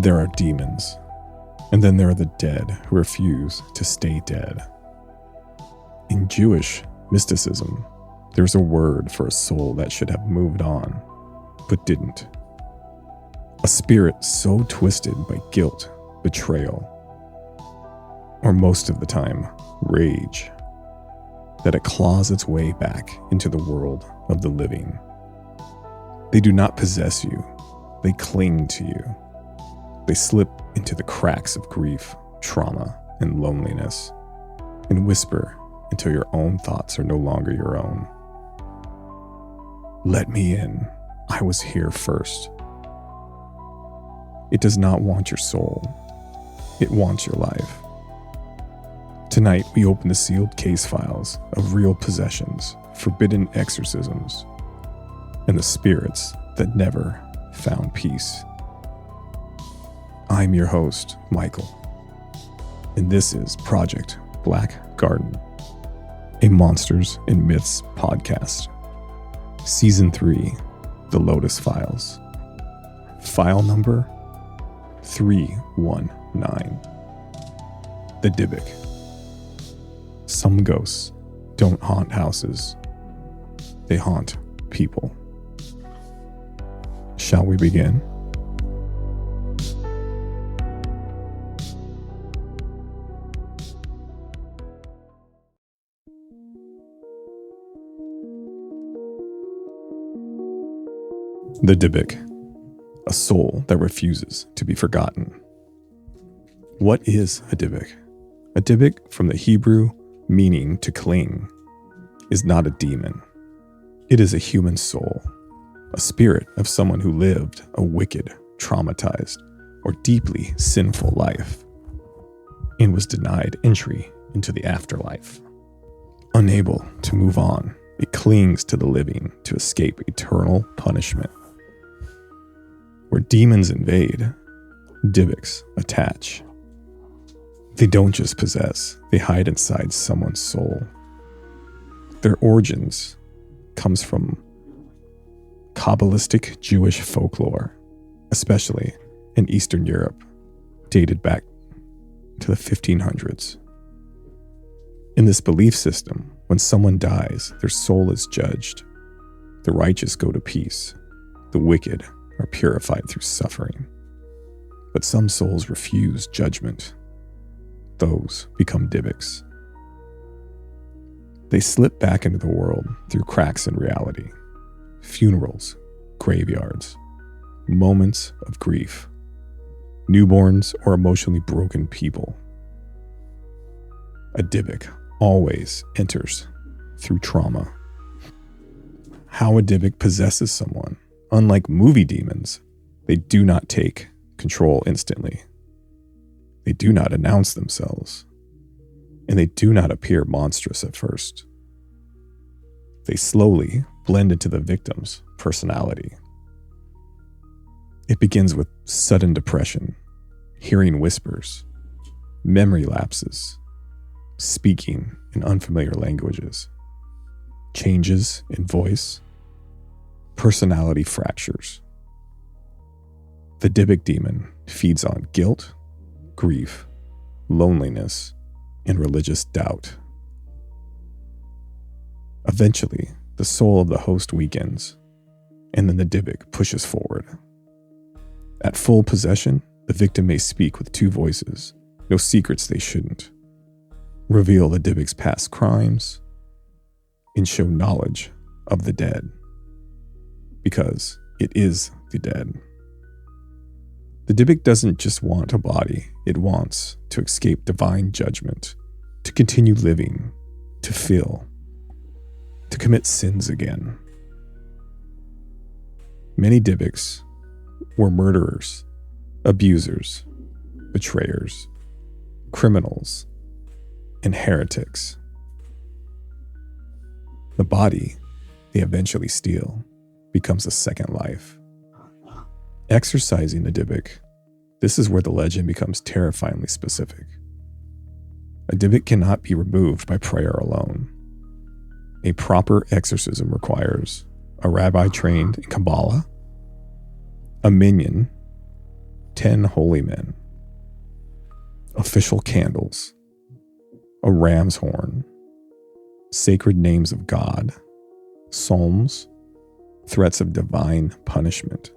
There are demons, and then there are the dead who refuse to stay dead. In Jewish mysticism, there's a word for a soul that should have moved on, but didn't. A spirit so twisted by guilt, betrayal, or most of the time, rage, that it claws its way back into the world of the living. They do not possess you, they cling to you. They slip into the cracks of grief, trauma, and loneliness, and whisper until your own thoughts are no longer your own. Let me in. I was here first. It does not want your soul. It wants your life. Tonight, we open the sealed case files of real possessions, forbidden exorcisms, and the spirits that never found peace. I'm your host, Michael, and this is Project Black Garden, a Monsters and Myths podcast. Season 3, The Lotus Files. File number 319. The Dybbuk. Some ghosts don't haunt houses. They haunt people. Shall we begin? The Dybbuk, a soul that refuses to be forgotten. What is a Dybbuk? A Dybbuk, from the Hebrew meaning to cling, is not a demon. It is a human soul, a spirit of someone who lived a wicked, traumatized, or deeply sinful life, and was denied entry into the afterlife. Unable to move on, it clings to the living to escape eternal punishment. Where demons invade, Dybbuks attach. They don't just possess, they hide inside someone's soul. Their origins comes from Kabbalistic Jewish folklore, especially in Eastern Europe, dated back to the 1500s. In this belief system, when someone dies, their soul is judged. The righteous go to peace. The wicked are purified through suffering. But some souls refuse judgment. Those become Dybbuks. They slip back into the world through cracks in reality. Funerals, graveyards, moments of grief, newborns or emotionally broken people. A Dybbuk always enters through trauma. How a Dybbuk possesses someone. Unlike movie demons, they do not take control instantly. They do not announce themselves, and they do not appear monstrous at first. They slowly blend into the victim's personality. It begins with sudden depression, hearing whispers, memory lapses, speaking in unfamiliar languages, changes in voice, personality fractures. The Dybbuk demon feeds on guilt, grief, loneliness, and religious doubt. Eventually, the soul of the host weakens, and then the Dybbuk pushes forward. At full possession, the victim may speak with two voices, no secrets they shouldn't, reveal the Dybbuk's past crimes, and show knowledge of the dead. Because it is the dead. The Dybbuk doesn't just want a body, it wants to escape divine judgment, to continue living, to feel, to commit sins again. Many Dybbuks were murderers, abusers, betrayers, criminals, and heretics. The body they eventually steal becomes a second life. Exorcising the Dybbuk, this is where the legend becomes terrifyingly specific. A Dybbuk cannot be removed by prayer alone. A proper exorcism requires a rabbi trained in Kabbalah, a minyan, 10 holy men, official candles, a ram's horn, sacred names of God, psalms, threats of divine punishment.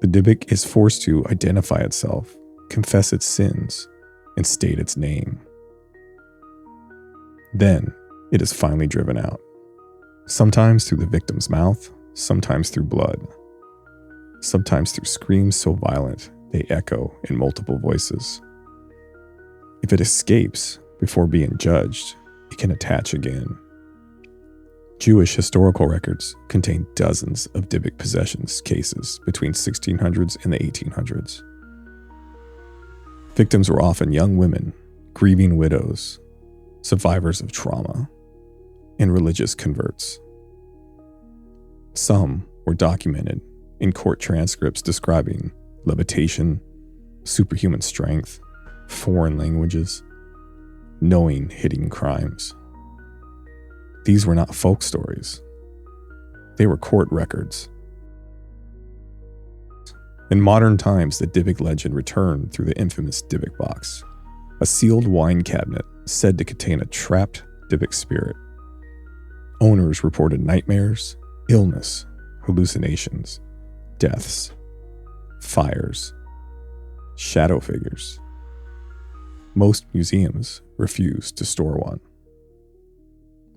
The Dybbuk is forced to identify itself, confess its sins, and state its name. Then it is finally driven out, sometimes through the victim's mouth, sometimes through blood, sometimes through screams so violent they echo in multiple voices. If it escapes before being judged, it can attach again. Jewish historical records contain dozens of Dybbuk possessions cases between 1600s and the 1800s. Victims were often young women, grieving widows, survivors of trauma, and religious converts. Some were documented in court transcripts describing levitation, superhuman strength, foreign languages, knowing hidden crimes. These were not folk stories. They were court records. In modern times, the Dybbuk legend returned through the infamous Dybbuk box, a sealed wine cabinet said to contain a trapped Dybbuk spirit. Owners reported nightmares, illness, hallucinations, deaths, fires, shadow figures. Most museums refuse to store one.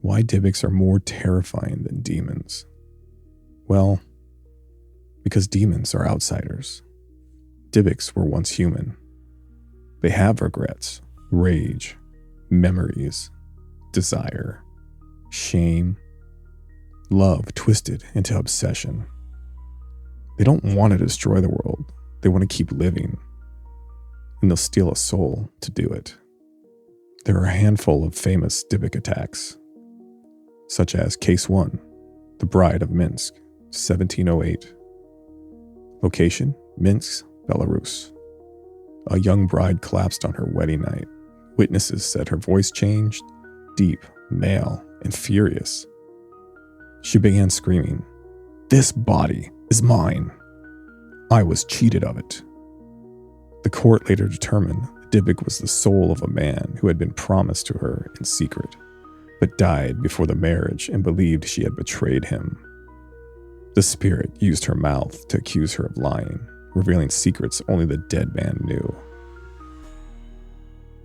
Why Dybbuks are more terrifying than demons? Well, because demons are outsiders. Dybbuks were once human. They have regrets, rage, memories, desire, shame, love twisted into obsession. They don't want to destroy the world. They want to keep living. And they'll steal a soul to do it. There are a handful of famous Dybbuk attacks, such as Case 1, The Bride of Minsk, 1708. Location, Minsk, Belarus. A young bride collapsed on her wedding night. Witnesses said her voice changed, deep, male, and furious. She began screaming, "This body is mine. I was cheated of it." The court later determined Dybbuk was the soul of a man who had been promised to her in secret, but died before the marriage and believed she had betrayed him. The spirit used her mouth to accuse her of lying, revealing secrets only the dead man knew.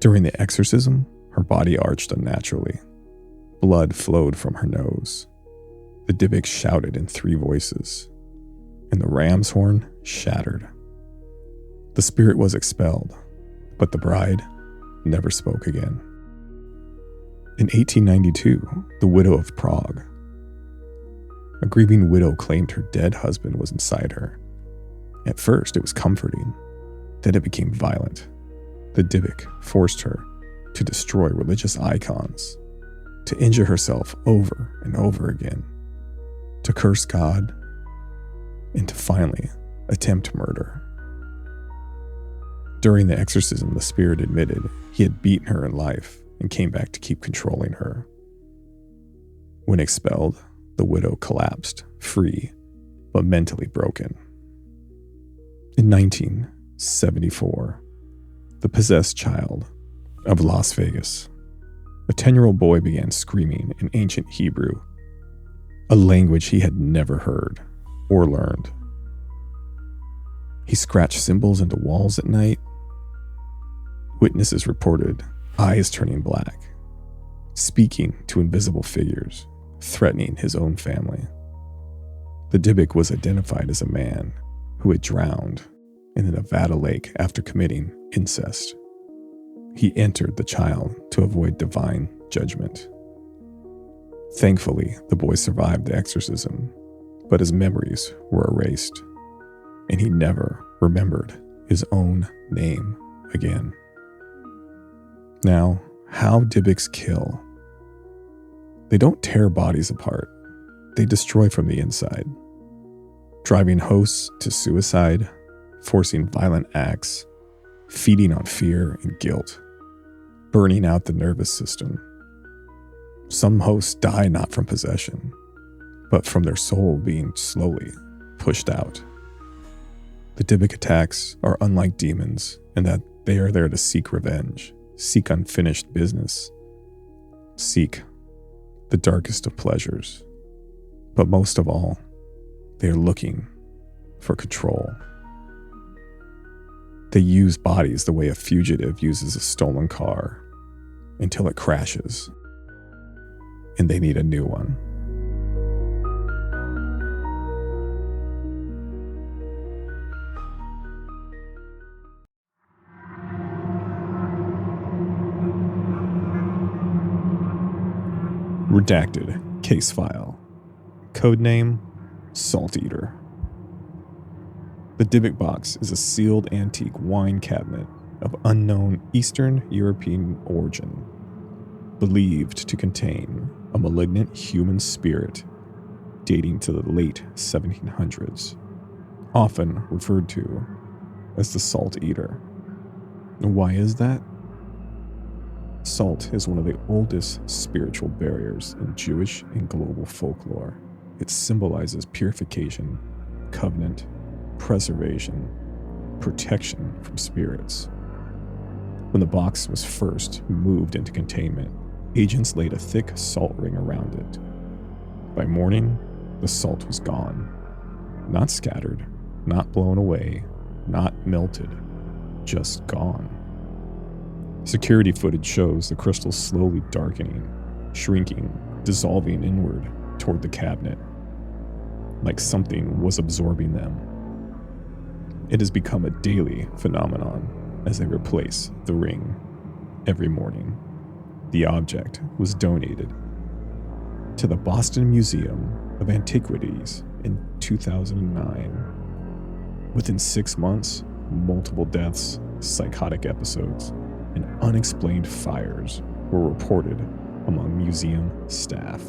During the exorcism, her body arched unnaturally. Blood flowed from her nose. The Dybbuk shouted in 3 voices, and the ram's horn shattered. The spirit was expelled, but the bride never spoke again. In 1892, the widow of Prague. A grieving widow claimed her dead husband was inside her. At first, it was comforting. Then it became violent. The Dybbuk forced her to destroy religious icons, to injure herself over and over again, to curse God, and to finally attempt murder. During the exorcism, the spirit admitted he had beaten her in life and came back to keep controlling her. When expelled, the widow collapsed, free, but mentally broken. In 1974, the possessed child of Las Vegas, a 10-year-old boy began screaming in ancient Hebrew, a language he had never heard or learned. He scratched symbols into walls at night. Witnesses reported eyes turning black, speaking to invisible figures, threatening his own family. The Dybbuk was identified as a man who had drowned in the Nevada lake after committing incest. He entered the child to avoid divine judgment. Thankfully, the boy survived the exorcism, but his memories were erased, and he never remembered his own name again. Now, how Dybbuks kill? They don't tear bodies apart. They destroy from the inside, driving hosts to suicide, forcing violent acts, feeding on fear and guilt, burning out the nervous system. Some hosts die not from possession, but from their soul being slowly pushed out. The Dybbuk attacks are unlike demons in that they are there to seek revenge, seek unfinished business, seek the darkest of pleasures. But most of all, they are looking for control. They use bodies the way a fugitive uses a stolen car until it crashes, and they need a new one. Redacted case file. Codename Salt Eater. The Dybbuk box is a sealed antique wine cabinet of unknown Eastern European origin, believed to contain a malignant human spirit dating to the late 1700s, often referred to as the Salt Eater. And why is that? Salt is one of the oldest spiritual barriers in Jewish and global folklore. It symbolizes purification, covenant, preservation, protection from spirits. When the box was first moved into containment, agents laid a thick salt ring around it. By morning, the salt was gone. Not scattered, not blown away, not melted, just gone. Security footage shows the crystals slowly darkening, shrinking, dissolving inward toward the cabinet, like something was absorbing them. It has become a daily phenomenon as they replace the ring every morning. The object was donated to the Boston Museum of Antiquities in 2009. Within 6 months, multiple deaths, psychotic episodes, and unexplained fires were reported among museum staff.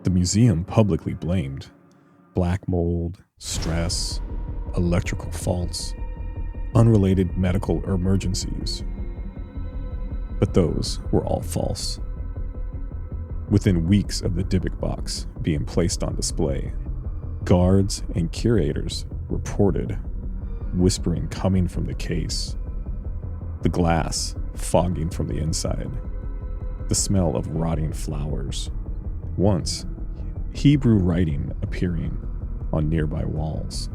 The museum publicly blamed black mold, stress, electrical faults, unrelated medical emergencies. But those were all false. Within weeks of the Dybbuk box being placed on display, guards and curators reported whispering coming from the case, the glass fogging from the inside, the smell of rotting flowers. Once, Hebrew writing appearing on nearby walls.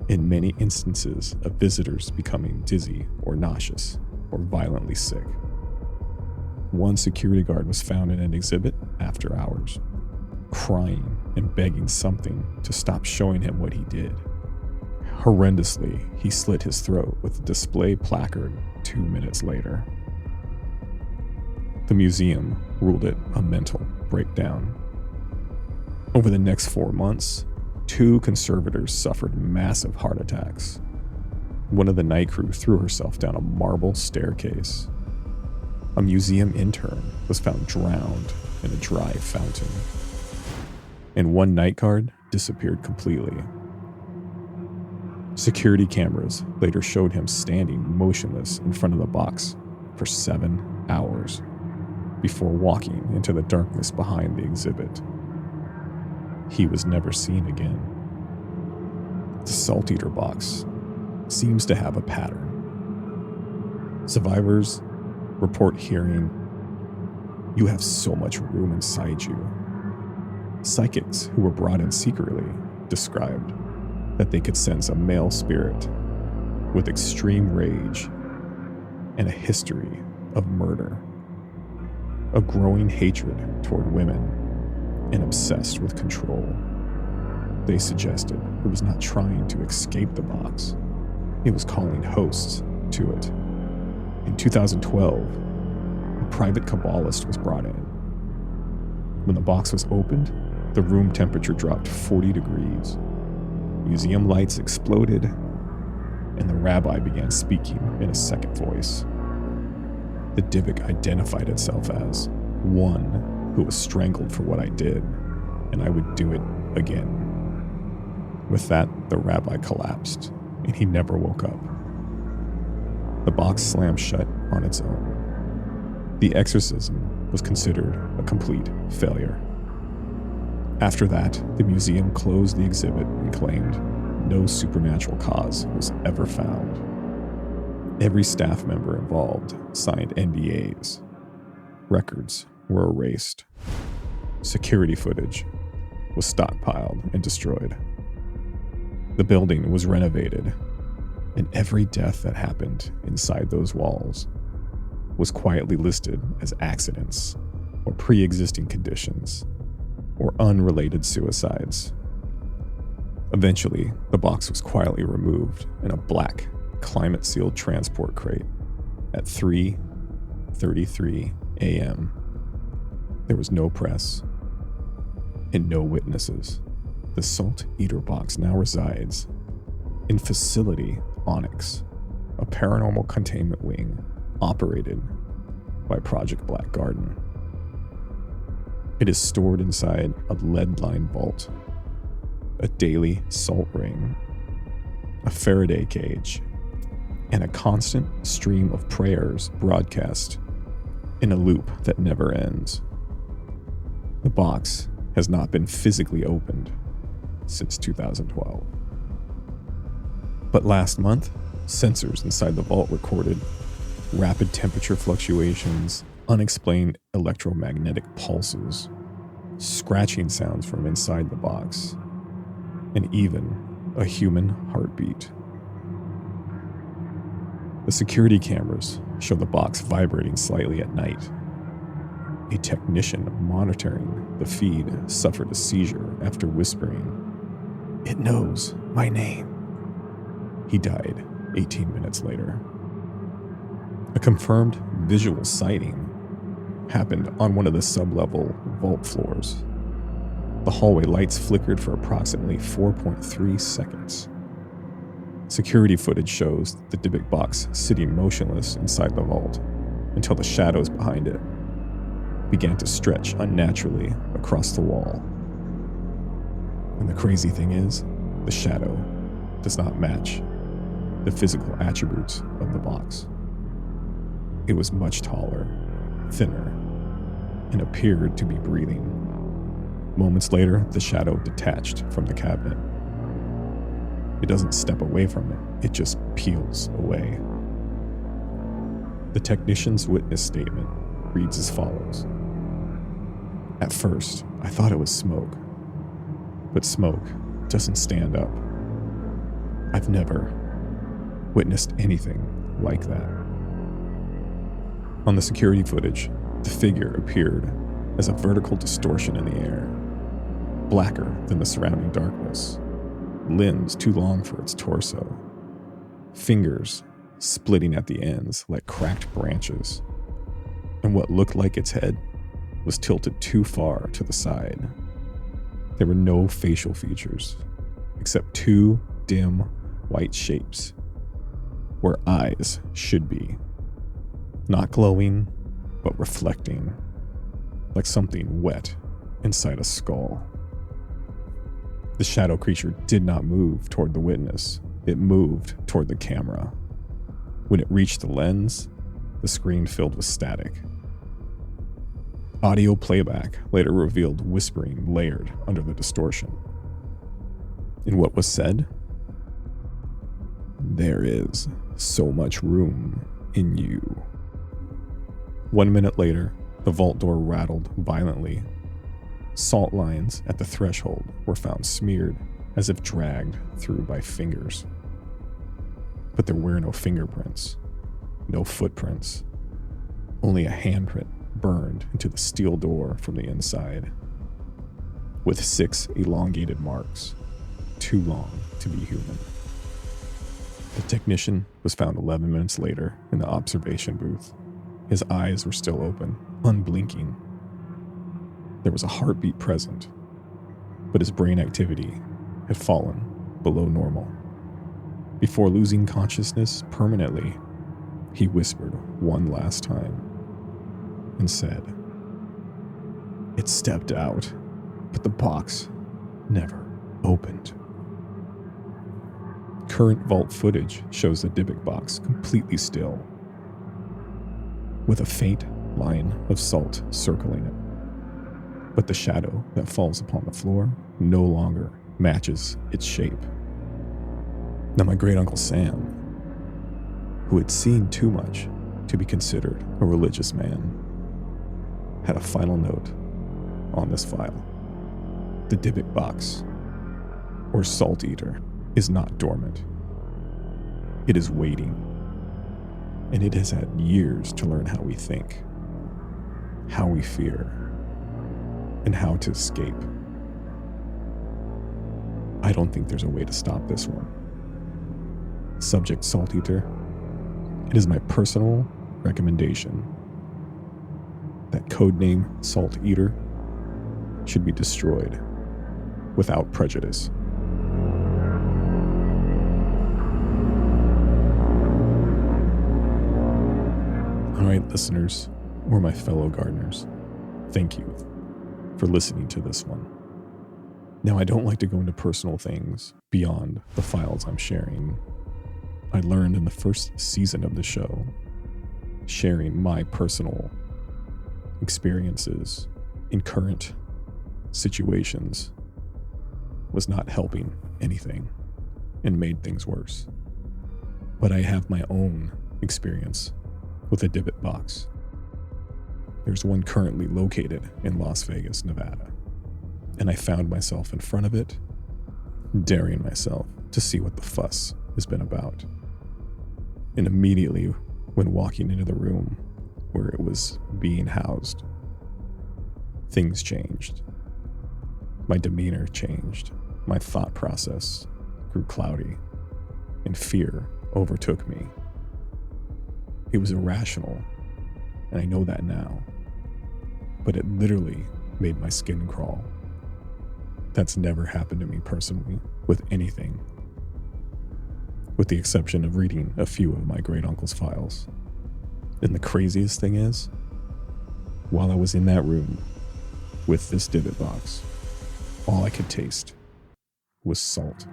In many instances of visitors becoming dizzy or nauseous or violently sick. One security guard was found in an exhibit after hours, crying and begging something to stop showing him what he did. Horrendously, he slit his throat with a display placard 2 minutes later. The museum ruled it a mental breakdown. Over the next 4 months, 2 conservators suffered massive heart attacks. One of the night crew threw herself down a marble staircase. A museum intern was found drowned in a dry fountain. And one night guard disappeared completely. Security cameras later showed him standing motionless in front of the box for 7 hours before walking into the darkness behind the exhibit. He was never seen again. The Salt Eater box seems to have a pattern. Survivors report hearing, "You have so much room inside you." Psychics who were brought in secretly described that they could sense a male spirit with extreme rage and a history of murder, a growing hatred toward women, and obsessed with control. They suggested it was not trying to escape the box, it was calling hosts to it. In 2012, a private Kabbalist was brought in. When the box was opened, the room temperature dropped 40 degrees. Museum lights exploded, and the rabbi began speaking in a second voice. The Dybbuk identified itself as one who was strangled for what I did, and I would do it again. With that, the rabbi collapsed, and he never woke up. The box slammed shut on its own. The exorcism was considered a complete failure. After that, the museum closed the exhibit and claimed no supernatural cause was ever found. Every staff member involved signed NDAs. Records were erased. Security footage was stockpiled and destroyed. The building was renovated, and every death that happened inside those walls was quietly listed as accidents or pre-existing conditions or unrelated suicides. Eventually, the box was quietly removed in a black, climate-sealed transport crate at 3:33 a.m. There was no press and no witnesses. The Salt Eater box now resides in Facility Onyx, a paranormal containment wing operated by Project Black Garden. It is stored inside a lead-lined vault, a daily salt ring, a Faraday cage, and a constant stream of prayers broadcast in a loop that never ends. The box has not been physically opened since 2012. But last month, sensors inside the vault recorded rapid temperature fluctuations, unexplained electromagnetic pulses, scratching sounds from inside the box, and even a human heartbeat. The security cameras show the box vibrating slightly at night. A technician monitoring the feed suffered a seizure after whispering, "It knows my name." He died 18 minutes later. A confirmed visual sighting happened on one of the sub-level vault floors. The hallway lights flickered for approximately 4.3 seconds. Security footage shows the Dybbuk box sitting motionless inside the vault until the shadows behind it began to stretch unnaturally across the wall. And the crazy thing is, the shadow does not match the physical attributes of the box. It was much taller, thinner, and appeared to be breathing. Moments later, the shadow detached from the cabinet. It doesn't step away from it, it just peels away. The technician's witness statement reads as follows. "At first, I thought it was smoke, but smoke doesn't stand up. I've never witnessed anything like that." On the security footage, the figure appeared as a vertical distortion in the air, blacker than the surrounding darkness, limbs too long for its torso, fingers splitting at the ends like cracked branches, and what looked like its head was tilted too far to the side. There were no facial features, except two dim white shapes where eyes should be, not glowing, but reflecting, like something wet inside a skull. The shadow creature did not move toward the witness, it moved toward the camera. When it reached the lens, the screen filled with static. Audio playback later revealed whispering layered under the distortion. In what was said, "There is so much room in you." 1 minute later, the vault door rattled violently. Salt lines at the threshold were found smeared as if dragged through by fingers. But there were no fingerprints, no footprints, only a handprint burned into the steel door from the inside, with 6 elongated marks, too long to be human. The technician was found 11 minutes later in the observation booth. His eyes were still open, unblinking. There was a heartbeat present, but his brain activity had fallen below normal. Before losing consciousness permanently, he whispered one last time and said, "It stepped out, but the box never opened." Current vault footage shows the Dybbuk box completely still, with a faint line of salt circling it. but the shadow that falls upon the floor no longer matches its shape. Now my great uncle Sam, who had seen too much to be considered a religious man, had a final note on this file. The Dybbuk box, or salt eater, is not dormant. It is waiting, and it has had years to learn how we think, how we fear, and how to escape. I don't think there's a way to stop this one. Subject Salt Eater, it is my personal recommendation that codename Salt Eater should be destroyed without prejudice. All right, listeners, or my fellow gardeners, thank you for listening to this one. Now, I don't like to go into personal things beyond the files I'm sharing. I learned in the first season of the show, sharing my personal experiences in current situations was not helping anything and made things worse. But I have my own experience with a Dybbuk box. There's one currently located in Las Vegas, Nevada, and I found myself in front of it, daring myself to see what the fuss has been about. And immediately, when walking into the room where it was being housed, things changed. My demeanor changed. My thought process grew cloudy, and fear overtook me. It was irrational, and I know that now, but it literally made my skin crawl. That's never happened to me personally with anything, with the exception of reading a few of my great uncle's files. And the craziest thing is, while I was in that room with this Dybbuk box, all I could taste was salt.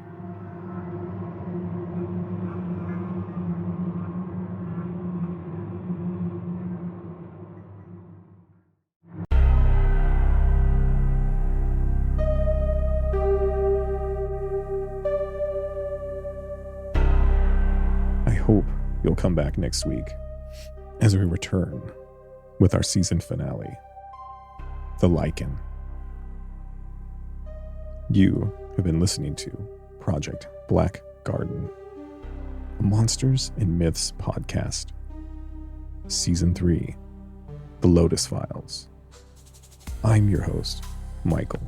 I hope you'll come back next week as we return with our season finale, The Lichen. You have been listening to Project Black Garden, a Monsters and Myths podcast, Season 3, The Lotus Files. I'm your host, Michael,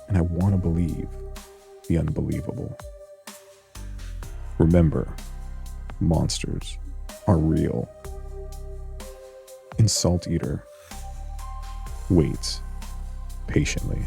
and I want to believe the unbelievable. Remember, monsters are real, and Salt Eater waits patiently.